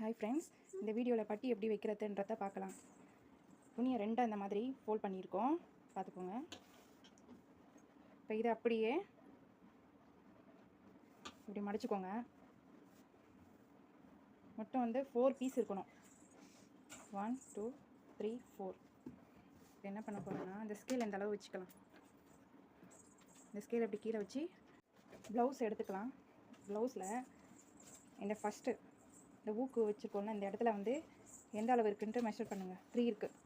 Hi friends, இந்த வீடியோவில் பட்டி எப்படி வைக்கிறதுன்றத பார்க்கலாம். துணியை ரெண்டாக இந்த மாதிரி ஃபோல்ட் பண்ணியிருக்கோம், பார்த்துக்கோங்க. இப்போ இதை அப்படியே இப்படி மடிச்சுக்கோங்க. மொத்தம் 4 பீஸ் இருக்கணும். 1 2 3 4. இப்போ என்ன பண்ண போகிறோன்னா, இந்த ஸ்கேல் இந்த அளவு வச்சுக்கலாம். இந்த ஸ்கேல் அப்படி கீழே வச்சு ப்ளவுஸ் எடுத்துக்கலாம். ப்ளவுஸில் இந்த ஃபஸ்ட்டு இந்த ஊக்கு வச்சுருக்கோம்னா இந்த இடத்துல எந்த அளவு இருக்குன்ட்டு மெஷர் பண்ணுங்கள். 3 இருக்குது.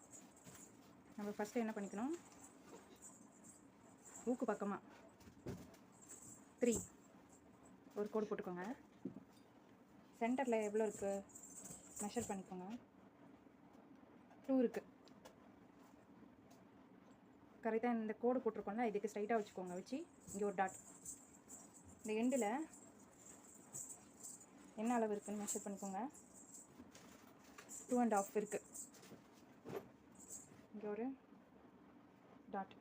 நம்ம ஃபஸ்ட்டு என்ன பண்ணிக்கணும், ஊக்கு பக்கமாக 3 ஒரு கோடு போட்டுக்கோங்க. சென்டரில் எவ்வளோ இருக்குது மெஷர் பண்ணிக்கோங்க. 2 இருக்குது. கரெக்டாக இந்த கோடு போட்டிருக்கோம்ல, இதுக்கு ஸ்ட்ரைட்டாக வச்சுக்கோங்க. வச்சு இங்கே ஒரு டாட். இந்த எண்டில் என்ன அளவு இருக்குதுன்னு மெஷர் பண்ணிக்கோங்க. 2.5 இருக்குது. இங்கே ஒரு டாட்.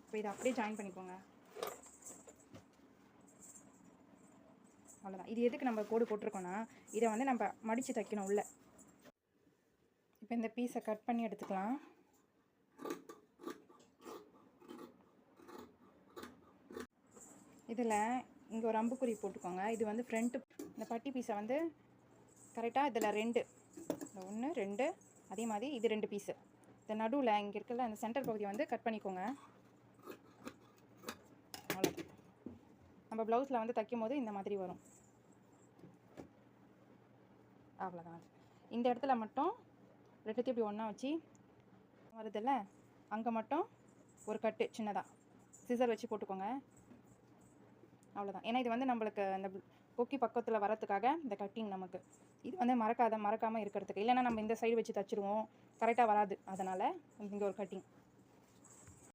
இப்போ இதை அப்படியே ஜாயின் பண்ணிக்கோங்க. அவ்வளோதான். இது எதுக்கு நம்ம கோடு போட்டிருக்கோன்னா, இதை நம்ம மடித்து தைக்கணும் உள்ள. இப்போ இந்த பீஸை கட் பண்ணி எடுத்துக்கலாம். இதில் இங்கே ஒரு அம்புக்குறி போட்டுக்கோங்க. இது ஃப்ரண்ட்டு. இந்த பட்டி பீஸை கரெக்டாக இதில் 2, இந்த 1 2, அதே மாதிரி இது 2 பீஸு. இந்த நடுவில் இங்கே இருக்கிற அந்த சென்டர் பகுதியை கட் பண்ணிக்கோங்க. அவ்வளோதான். நம்ம ப்ளவுஸில் தைக்கும் போது இந்த மாதிரி வரும். அவ்வளோதான். இந்த இடத்துல மட்டும் ரெண்டுத்தையும் இப்படி ஒன்றா வச்சு வருதில்ல, அங்கே மட்டும் ஒரு கட்டு சின்னதாக சிசர் வச்சு போட்டுக்கோங்க. அவ்வளோதான். ஏன்னா இது நம்மளுக்கு அந்த கொக்கி பக்கத்தில் வரத்துக்காக இந்த கட்டிங் நமக்கு. இது மறக்காமல் இருக்கிறதுக்கு. இல்லைன்னா நம்ம இந்த சைடு வச்சு தைச்சிருவோம், கரெக்டாக வராது. அதனால் இங்கே ஒரு கட்டிங்.